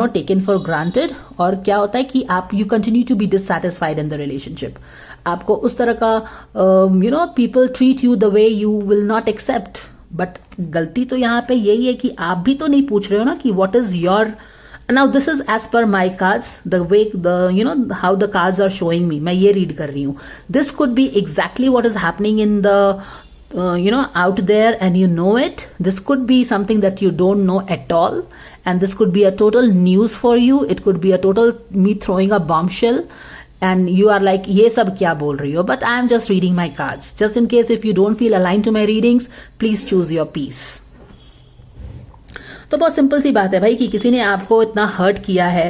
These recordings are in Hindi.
नॉट टेकन फॉर ग्रांटेड, और क्या होता है कि आप you continue to be dissatisfied in the relationship. आपको उस तरह का people treat you the way you will not accept. But गलती तो यहाँ पे यही है कि आप भी तो नहीं पूछ रहे हो ना कि what is your, now this is as per my cards, the way the how the cards are showing me, मैं ये रीड कर रही हूँ। This could be exactly what is happening in the out there, and you know it. This could be something that you don't know at all, and this could be a total news for you. It could be a total me throwing a bombshell, and you are like, ye sab kya bol rahi ho? But I am just reading my cards. Just in case if you don't feel aligned to my readings, please choose your peace. तो बहुत सिंपल सी बात है भाई कि किसी ने आपको इतना हर्ट किया है,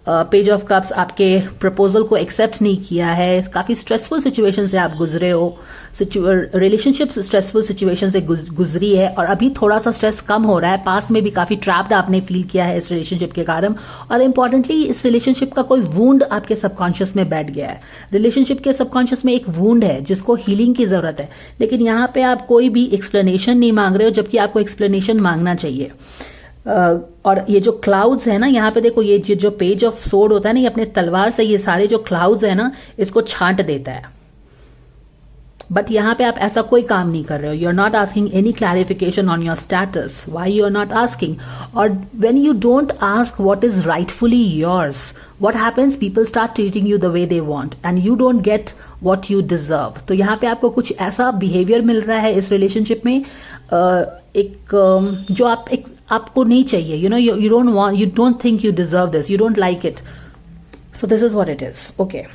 पेज ऑफ कप्स आपके प्रपोजल को एक्सेप्ट नहीं किया है, काफी स्ट्रेसफुल सिचुएशन से आप गुजरे हो, रिलेशनशिप स्ट्रेसफुल सिचुएशन से गुजरी है, और अभी थोड़ा सा स्ट्रेस कम हो रहा है। पास में भी काफी ट्रैप्ड आपने फील किया है इस रिलेशनशिप के कारण, और इंपॉर्टेंटली इस रिलेशनशिप का कोई वूंड आपके सबकॉन्शियस में बैठ गया है। रिलेशनशिप के सबकॉन्शियस में एक वूंड है जिसको हीलिंग की जरूरत है, लेकिन यहाँ पे आप कोई भी एक्सप्लेनेशन नहीं मांग रहे हो, जबकि आपको एक्सप्लेनेशन मांगना चाहिए। और ये जो क्लाउड्स है ना, यहाँ पे देखो, ये जो पेज ऑफ सोर्ड होता है ना, ये अपने तलवार से ये सारे जो क्लाउड्स है ना, इसको छांट देता है। बट यहाँ पे आप ऐसा कोई काम नहीं कर रहे हो। You are not asking any clarification on your status, why you are not asking. और when you don't ask what is rightfully yours, what happens, people start treating you the way they want and you don't get what you deserve. तो यहाँ पे आपको कुछ ऐसा बिहेवियर मिल रहा है इस रिलेशनशिप में, जो आपको नहीं चाहिए। you don't want, you don't think you deserve this, you don't like it. So this is what it is. Okay.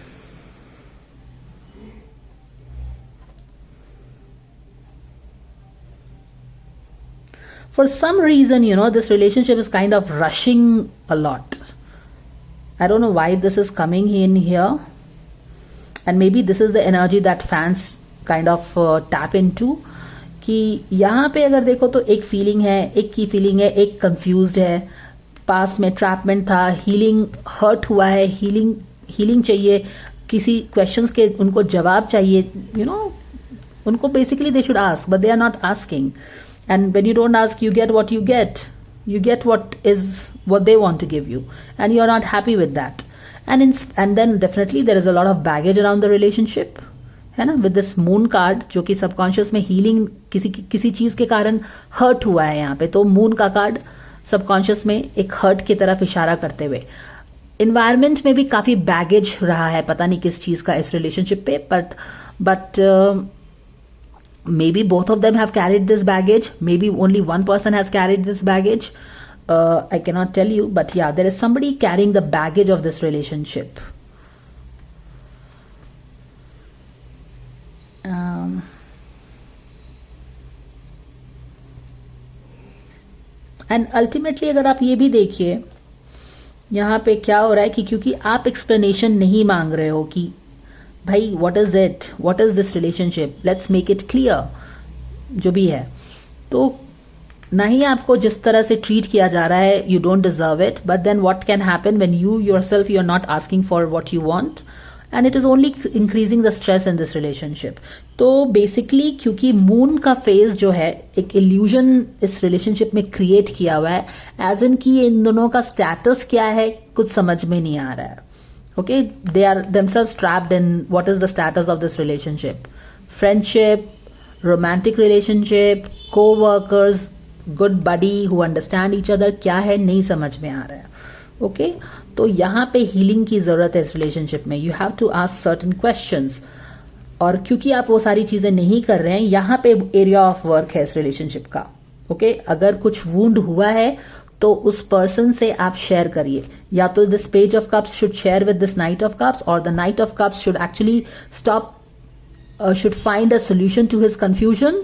For some reason, this relationship is kind of rushing a lot. I don't know why this is coming in here, and maybe this is the energy that fans kind of tap into. कि यहाँ पे अगर देखो तो एक फीलिंग है, एक की फीलिंग है, एक कंफ्यूज्ड है, पास्ट में ट्रैपमेंट था, हीलिंग हर्ट हुआ है, हीलिंग चाहिए, किसी क्वेश्चंस के उनको जवाब चाहिए, उनको basically they should ask but they are not asking, and when you don't ask you get what you get what they want to give you, and you're not happy with that, and then definitely there is a lot of baggage around the relationship, है ना, with this moon card, जो कि सबकॉन्शियस में हीलिंग किसी चीज के कारण हर्ट हुआ है यहाँ पे। तो मून का कार्ड सबकॉन्शियस में एक हर्ट की तरफ इशारा करते हुए, इन्वायरमेंट में भी काफी बैगेज रहा है, पता नहीं किस चीज का इस रिलेशनशिप पे, but maybe both of them have carried this baggage, maybe only one person has carried this baggage, I cannot tell you, but yeah, there is somebody carrying the baggage of this relationship. And ultimately अगर आप ये भी देखिए यहाँ पे क्या हो रहा है कि क्योंकि आप एक्सप्लेनेशन नहीं मांग रहे हो कि भाई what is it, what is this relationship, let's make it clear, जो भी है, तो ना ही आपको जिस तरह से ट्रीट किया जा रहा है, you don't deserve it, but then what can happen when you yourself you are not asking for what you want, and it is only increasing the stress in this relationship. तो बेसिकली क्योंकि मून का फेज जो है एक इल्यूजन इस रिलेशनशिप में क्रिएट किया हुआ है, एज इन की इन दोनों का स्टेटस क्या है कुछ समझ में नहीं आ रहा है। Okay, they are themselves trapped in what is the status of this relationship, friendship, romantic relationship, co-workers, good buddy who understand each other, क्या है नहीं समझ में आ रहा है। Okay, तो यहाँ पे हीलिंग की जरूरत है इस रिलेशनशिप में। You have to ask certain questions, और क्योंकि आप वो सारी चीजें नहीं कर रहे हैं, यहाँ पे एरिया ऑफ वर्क है इस रिलेशनशिप का। Okay, अगर कुछ वुंड हुआ है तो उस पर्सन से आप शेयर करिए, या तो this page of cups should share with this knight of cups, और the knight of cups should actually should find a solution to his confusion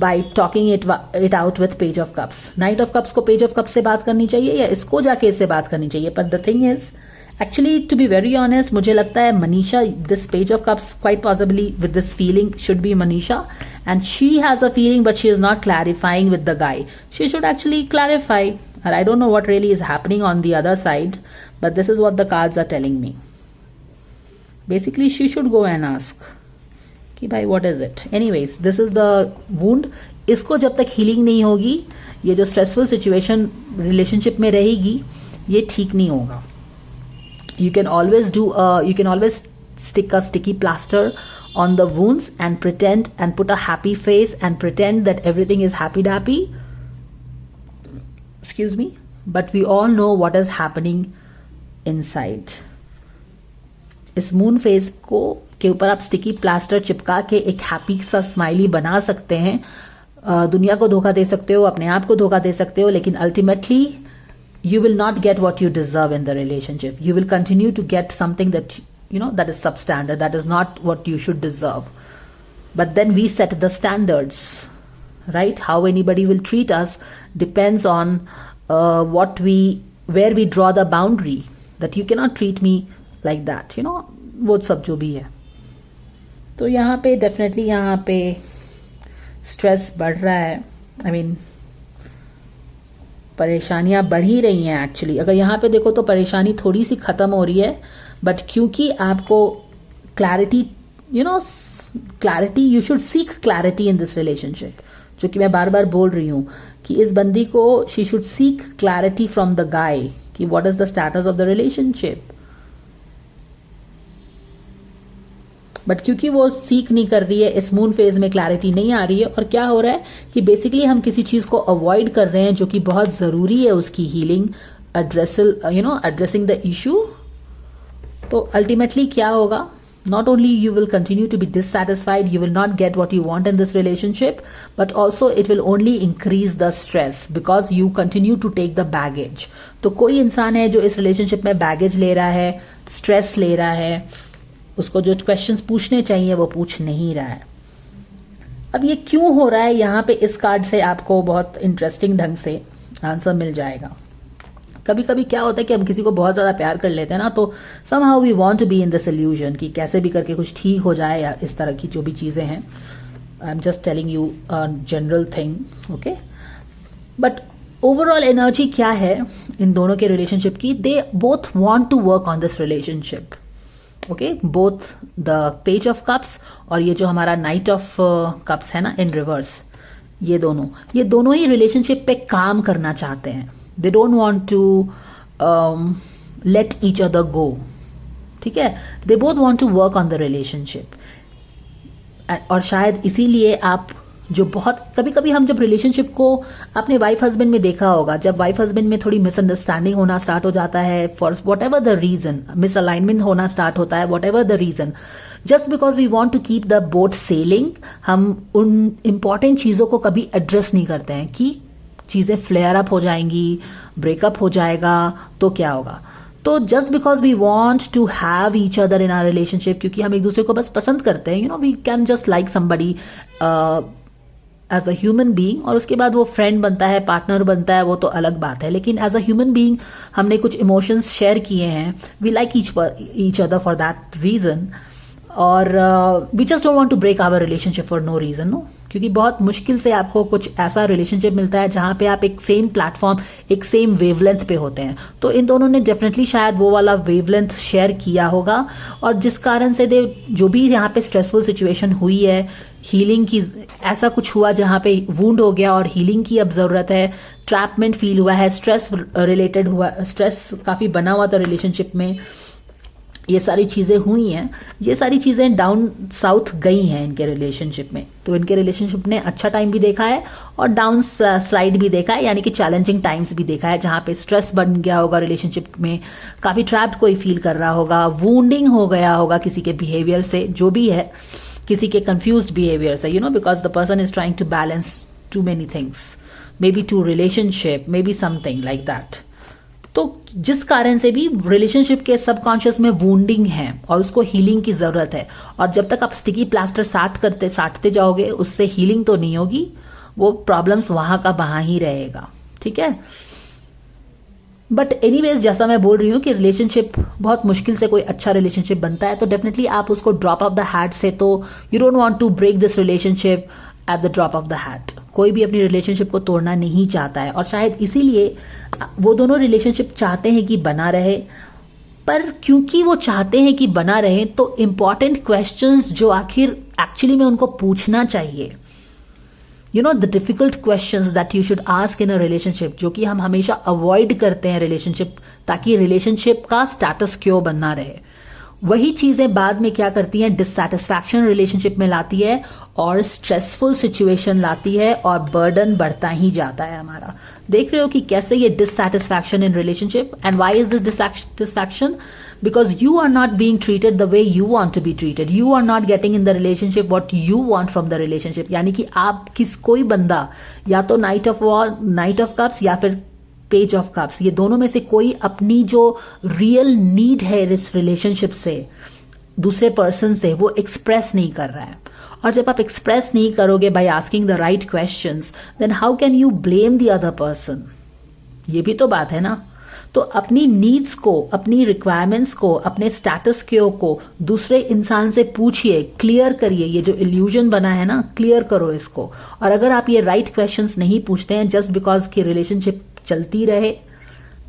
by talking it out with page of cups. Knight of cups को पेज ऑफ कप्स से बात करनी चाहिए या इसको जाके इससे बात करनी चाहिए, पर the thing is actually to be very honest, मुझे लगता है Manisha, this page of cups quite possibly with this feeling should be Manisha, and she has a feeling but she is not clarifying with the guy. She should actually clarify, and I don't know what really is happening on the other side, but this is what the cards are telling me. Basically she should go and ask कि भाई what is it. Anyways, this is the wound. इसको जब तक हीलिंग नहीं होगी, ये जो स्ट्रेसफुल सिचुएशन रिलेशनशिप में रहेगी, ये ठीक नहीं होगा. You can always stick a sticky plaster on the wounds and pretend and put a happy face and pretend that everything is happy dappy. Excuse me. But we all know what is happening inside. इस मून फेस को के ऊपर आप स्टिकी प्लास्टर चिपका के एक हैप्पी सा स्माइली बना सकते हैं. दुनिया को धोखा दे सकते हो, अपने आप को धोखा दे सकते हो, लेकिन ultimately you will not get what you deserve in the relationship. You will continue to get something that that is substandard, that is not what you should deserve. But then we set the standards, right? How anybody will treat us depends on where we draw the boundary, that you cannot treat me like that, वो सब जो भी है. तो यहाँ पे डेफिनेटली यहाँ पे स्ट्रेस बढ़ रहा है. परेशानियां बढ़ ही रही हैं एक्चुअली. अगर यहाँ पे देखो तो परेशानी थोड़ी सी खत्म हो रही है, बट क्योंकि आपको clarity you should seek clarity in this relationship, जो कि मैं बार बार बोल रही हूँ कि इस बंदी को she should seek clarity from the guy कि what is the status of the relationship. But क्योंकि वो सीख नहीं कर रही है, इस मून फेज में क्लैरिटी नहीं आ रही है, और क्या हो रहा है कि बेसिकली हम किसी चीज को अवॉइड कर रहे हैं जो कि बहुत जरूरी है उसकी हीलिंग, एड्रेसिंग द इशू. तो अल्टीमेटली क्या होगा, not only you will continue to be dissatisfied, you will not get what you want in this relationship, but also it will only increase the stress because you continue to take the baggage. तो कोई इंसान है जो इस रिलेशनशिप में बैगेज ले रहा है, स्ट्रेस ले रहा है, उसको जो क्वेश्चंस पूछने चाहिए वो पूछ नहीं रहा है. अब ये क्यों हो रहा है, यहाँ पे इस कार्ड से आपको बहुत इंटरेस्टिंग ढंग से आंसर मिल जाएगा. कभी कभी क्या होता है कि हम किसी को बहुत ज़्यादा प्यार कर लेते हैं ना, तो somehow we want to be in this illusion कि कैसे भी करके कुछ ठीक हो जाए, या इस तरह की जो भी चीज़ें हैं. I am just telling you a general thing, okay. But overall energy क्या है इन दोनों के रिलेशनशिप की, they both want to work on this relationship. Okay, both the page of cups और ये जो हमारा नाइट ऑफ कप्स है ना इन रिवर्स, ये दोनों ही रिलेशनशिप पे काम करना चाहते हैं. They don't want to let each other go. ठीक है, they both want to work on the relationship. और शायद इसीलिए आप जो बहुत कभी कभी हम जब रिलेशनशिप को अपने वाइफ हस्बैंड में देखा होगा, जब वाइफ हस्बैंड में थोड़ी मिसअंडरस्टैंडिंग होना स्टार्ट हो जाता है, for whatever the reason, misalignment होना स्टार्ट होता है, whatever the reason, just because we want to keep the boat sailing, हम उन इंपॉर्टेंट चीजों को कभी एड्रेस नहीं करते हैं कि चीजें फ्लेयर अप हो जाएंगी, ब्रेकअप हो जाएगा तो क्या होगा. तो just because we want to have each other in our relationship, क्योंकि हम एक दूसरे को बस पसंद करते हैं, we can just like somebody as a human being, और उसके बाद वो फ्रेंड बनता है, पार्टनर बनता है, वो तो अलग बात है. लेकिन एज अ ह्यूमन बीइंग हमने कुछ इमोशंस शेयर किए हैं, we like each other for that reason, और we just don't want to break our relationship for no reason, no. क्योंकि बहुत मुश्किल से आपको कुछ ऐसा रिलेशनशिप मिलता है जहां पे आप एक सेम प्लेटफॉर्म, एक सेम वेवलेंथ पे होते हैं. तो इन दोनों ने डेफिनेटली शायद वो वाला वेवलेंथ शेयर किया होगा, और जिस कारण से जो भी यहाँ पे स्ट्रेसफुल सिचुएशन हुई है, हीलिंग की ऐसा कुछ हुआ जहां पे वुंड हो गया और हीलिंग की अब जरूरत है, ट्रैपमेंट फील हुआ है, स्ट्रेस रिलेटेड हुआ, स्ट्रेस काफी बना हुआ था रिलेशनशिप में, ये सारी चीजें हुई हैं. ये सारी चीजें डाउन साउथ गई हैं इनके रिलेशनशिप में. तो इनके रिलेशनशिप ने अच्छा टाइम भी देखा है और डाउन स्लाइड भी देखा है, यानी कि चैलेंजिंग टाइम्स भी देखा है, जहां पे स्ट्रेस बन गया होगा रिलेशनशिप में, काफी ट्रैप्ड कोई फील कर रहा होगा, वुंडिंग हो गया होगा किसी के बिहेवियर से, जो भी है, किसी के कंफ्यूज्ड बिहेवियर से, because the person is trying to balance too many things, maybe two relationship, maybe something like that. तो जिस कारण से भी रिलेशनशिप के सबकॉन्शियस में वुंडिंग है और उसको हीलिंग की जरूरत है. और जब तक आप स्टिकी प्लास्टर साटते जाओगे, उससे हीलिंग तो नहीं होगी, वो प्रॉब्लम्स वहां का वहां ही रहेगा. ठीक है, बट एनीवेज, जैसा मैं बोल रही हूँ कि रिलेशनशिप बहुत मुश्किल से कोई अच्छा रिलेशनशिप बनता है, तो डेफिनेटली आप उसको ड्रॉप ऑफ द हैट से, तो you don't want to break this relationship at the drop of the hat. कोई भी अपनी रिलेशनशिप को तोड़ना नहीं चाहता है, और शायद इसीलिए वो दोनों रिलेशनशिप चाहते हैं कि बना रहे. पर क्योंकि वो चाहते हैं कि बना रहे, तो इंपॉर्टेंट क्वेश्चंस जो आखिर एक्चुअली में उनको पूछना चाहिए you know the difficult questions that you should ask in a relationship, जो कि हम हमेशा अवॉइड करते हैं रिलेशनशिप, ताकि रिलेशनशिप का स्टेटस क्यो बनना रहे। वही चीजें बाद में क्या करती हैं, डिससैटिस्फैक्शन रिलेशनशिप में लाती है और स्ट्रेसफुल सिचुएशन लाती है और बर्डन बढ़ता ही जाता है हमारा। देख रहे हो कि कैसे ये dissatisfaction in relationship, and why is this dissatisfaction? Because you are not being treated the way you want to be treated, you are not getting in the relationship what you want from the relationship. यानी कि आप कोई बंदा या तो नाइट ऑफ कप्स या फिर पेज ऑफ कप्स, ये दोनों में से कोई अपनी जो रियल नीड है इस रिलेशनशिप से, दूसरे पर्सन से, वो एक्सप्रेस नहीं कर रहा है। और जब आप एक्सप्रेस नहीं करोगे by asking the right questions, then how can you blame the other person? ये भी तो बात है ना। तो अपनी नीड्स को, अपनी रिक्वायरमेंट्स को, अपने स्टेटस क्यो को दूसरे इंसान से पूछिए, क्लियर करिए। ये जो इल्यूजन बना है ना, क्लियर करो इसको। और अगर आप ये राइट क्वेश्चंस नहीं पूछते हैं जस्ट बिकॉज की रिलेशनशिप चलती रहे,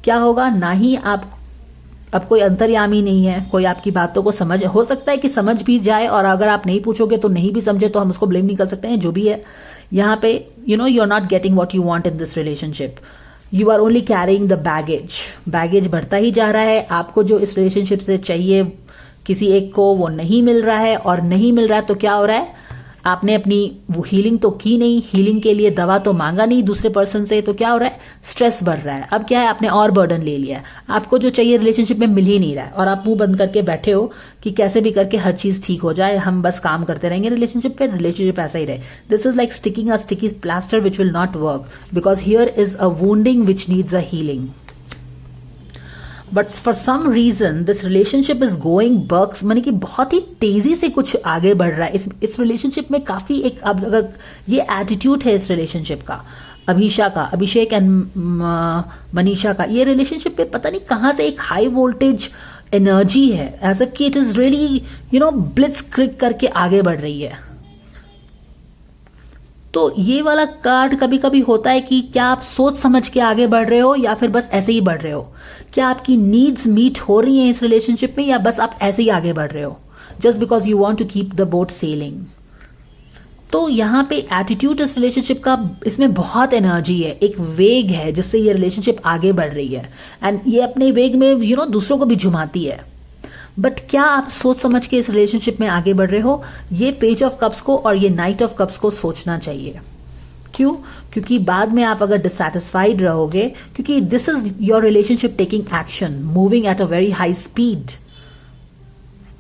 क्या होगा? ना ही आप, अब कोई अंतर्यामी नहीं है, कोई आपकी बातों को समझ, हो सकता है कि समझ भी जाए, और अगर आप नहीं पूछोगे तो नहीं भी समझे, तो हम उसको ब्लेम नहीं कर सकते हैं। जो भी है यहाँ पे, you know, you are not getting what you want in this relationship, you are only carrying the baggage बढ़ता ही जा रहा है। आपको जो इस रिलेशनशिप से चाहिए किसी एक को, वो नहीं मिल रहा है, और नहीं मिल रहा है तो क्या हो रहा है? आपने अपनी वो हीलिंग तो की नहीं, हीलिंग के लिए दवा तो मांगा नहीं दूसरे पर्सन से, तो क्या हो रहा है? स्ट्रेस बढ़ रहा है। अब क्या है? आपने और बर्डन ले लिया है, आपको जो चाहिए रिलेशनशिप में मिल ही नहीं रहा है, और आप मुंह बंद करके बैठे हो कि कैसे भी करके हर चीज ठीक हो जाए, हम बस काम करते रहेंगे रिलेशनशिप पे, रिलेशनशिप ऐसा ही रहे। This is like sticking a sticky plaster which will not work, because here is a wounding which needs a healing. But for some reason this relationship is going बर्क्स, माने कि बहुत ही तेजी से कुछ आगे बढ़ रहा है इस रिलेशनशिप में। काफी एक, अब अगर ये एटीट्यूड है इस रिलेशनशिप का, अभिषेक एंड मनीषा का, ये रिलेशनशिप पे पता नहीं कहां से एक हाई वोल्टेज एनर्जी है, एज इफ कि it is really, you know, blitzkrieg करके आगे बढ़ रही है। तो ये वाला कार्ड कभी कभी होता है कि क्या आप सोच समझ के आगे बढ़ रहे हो या फिर बस ऐसे ही बढ़ रहे हो? क्या आपकी नीड्स मीट हो रही हैं इस रिलेशनशिप में, या बस आप ऐसे ही आगे बढ़ रहे हो just because you want to keep the boat sailing? तो यहाँ पे एटीट्यूड इस रिलेशनशिप का, इसमें बहुत एनर्जी है, एक वेग है जिससे ये रिलेशनशिप आगे बढ़ रही है, एंड ये अपने वेग में, यू नो, दूसरों को भी झुमाती है। बट क्या आप सोच समझ के इस रिलेशनशिप में आगे बढ़ रहे हो? ये पेज ऑफ कप्स को और ये नाइट ऑफ कप्स को सोचना चाहिए। क्यों? क्योंकि बाद में आप अगर डिससैटिस्फाइड रहोगे, क्योंकि this is your relationship taking action, moving at a very high speed,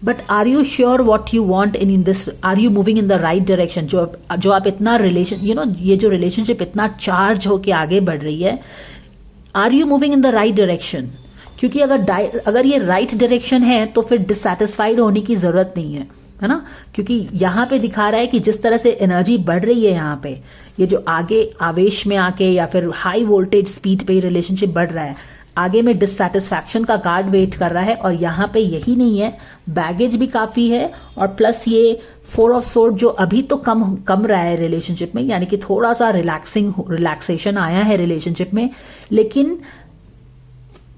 but are you sure what you want in this? Are you moving in the right direction? जो आप इतना रिलेशन, यू नो, ये जो रिलेशनशिप इतना चार्ज होके आगे बढ़ रही है, are you moving in the right direction? क्योंकि अगर ये राइट डायरेक्शन है तो फिर डिससैटिस्फाइड होने की जरूरत नहीं है ना? क्योंकि यहां पे दिखा रहा है कि जिस तरह से एनर्जी बढ़ रही है यहाँ पे, ये जो आगे आवेश में आके या फिर हाई वोल्टेज स्पीड पे रिलेशनशिप बढ़ रहा है, आगे में डिससैटिस्फैक्शन का कार्ड वेट कर रहा है। और यहाँ पे यही नहीं है, बैगेज भी काफी है, और प्लस ये 4 ऑफ सोर्ड जो अभी तो कम रहा है रिलेशनशिप में, यानी कि थोड़ा सा रिलैक्सेशन आया है रिलेशनशिप में, लेकिन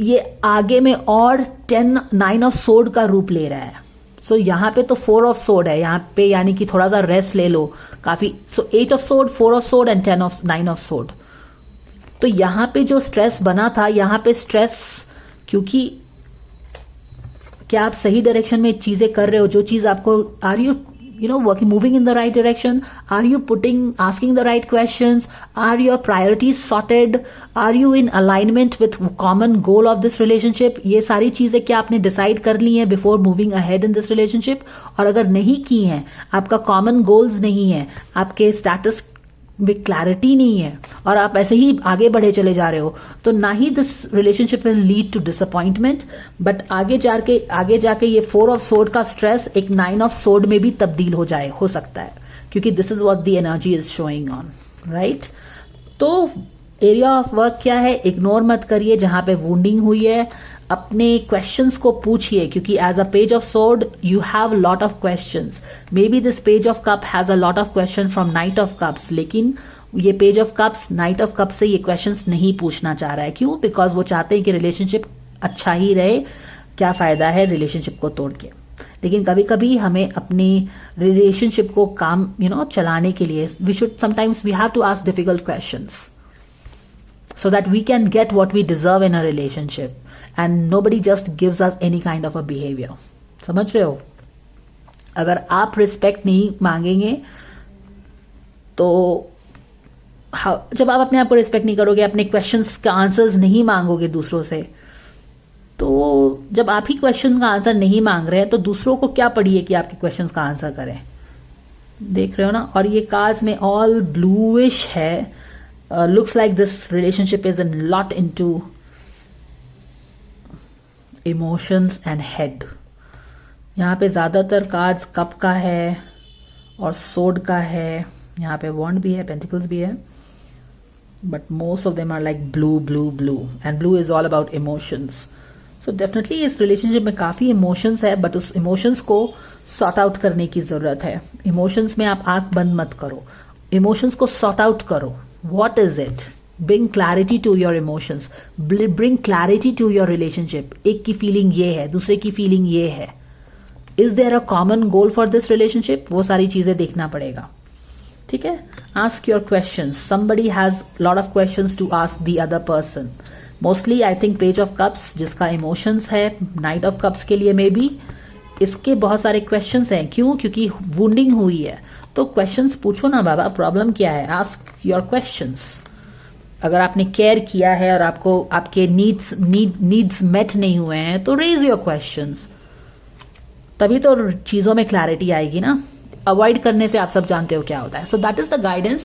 ये आगे में और 9 ऑफ सोर्ड का रूप ले रहा है। सो यहाँ पे तो 4 ऑफ सोर्ड है यहाँ पे, यानी कि थोड़ा सा रेस्ट ले लो काफी। सो 8 of sword, 4 of sword and 9 of sword. तो यहाँ पे जो स्ट्रेस बना था, यहाँ पे स्ट्रेस, क्योंकि क्या आप सही डायरेक्शन में चीजें कर रहे हो? जो चीज आपको, are you, you know, moving in the right direction? Are you asking the right questions? Are your priorities sorted? Are you in alignment with common goal of this relationship? ये सारी चीजें क्या आपने डिसाइड कर ली हैं before moving ahead in this relationship? और अगर नहीं की हैं, आपका common goals नहीं है, आपके status में क्लैरिटी नहीं है, और आप ऐसे ही आगे बढ़े चले जा रहे हो, तो ना ही this relationship will lead to disappointment, but आगे जाके ये 4 ऑफ सोर्ड का स्ट्रेस एक 9 ऑफ सोर्ड में भी तब्दील हो सकता है, क्योंकि this is what the energy is showing on, right? तो एरिया ऑफ वर्क क्या है? इग्नोर मत करिए जहां पे वुंडिंग हुई है, अपने क्वेश्चंस को पूछिए, क्योंकि as a page of sword you have lot of questions. Maybe this page of cup has a lot of question from knight of cups, लेकिन ये page of cups knight of cups से ये क्वेश्चंस नहीं पूछना चाह रहा है। क्यों? बिकॉज वो चाहते हैं कि रिलेशनशिप अच्छा ही रहे। क्या फायदा है रिलेशनशिप को तोड़ के? लेकिन कभी कभी हमें अपनी रिलेशनशिप को काम चलाने के लिए we should sometimes we have to ask difficult questions so that we can get what we deserve in a relationship and nobody just gives us any kind of a behavior. समझ रहे हो? अगर आप रिस्पेक्ट नहीं मांगेंगे तो जब आप अपने आप को रिस्पेक्ट नहीं करोगे, अपने क्वेश्चंस का आंसर्स नहीं मांगोगे दूसरों से, तो जब आप ही क्वेश्चन का आंसर नहीं मांग रहे हैं तो दूसरों को क्या पड़ी है कि आपके क्वेश्चंस का आंसर करें. देख रहे हो ना? और ये कार्ड्स में ऑल ब्लूइश है. Looks like this relationship is a lot into emotions and head. यहाँ पे ज़्यादातर कार्ड्स कप का है और सोड का है. यहाँ पे वॉन्ड भी है, पेंटिकल्स भी है, but most of them are like blue blue blue and blue is all about emotions. So definitely इस रिलेशनशिप में काफ़ी इमोशंस है, बट उस इमोशंस को सॉर्ट आउट करने की ज़रूरत है. इमोशंस में आप आंख बंद मत करो, इमोशंस को सॉर्ट आउट करो. What is it? Bring clarity to your emotions. Bring clarity to your relationship. एक की फीलिंग ये है, दूसरे की फीलिंग ये है. Is there a common goal for this relationship? वो सारी चीजें देखना पड़ेगा. ठीक है? Ask your questions. Somebody has lot of questions to ask the other person. Mostly I think Page of Cups जिसका emotions है, Knight of Cups के लिए मे बी इसके बहुत सारे questions हैं. क्यों? क्योंकि wounding हुई है. तो क्वेश्चंस पूछो ना बाबा, प्रॉब्लम क्या है? Ask your questions. अगर आपने केयर किया है और आपको आपके नीड्स मेट नहीं हुए हैं तो रेज योर क्वेश्चंस. तभी तो चीजों में क्लैरिटी आएगी ना. अवॉइड करने से आप सब जानते हो क्या होता है. So that is the guidance.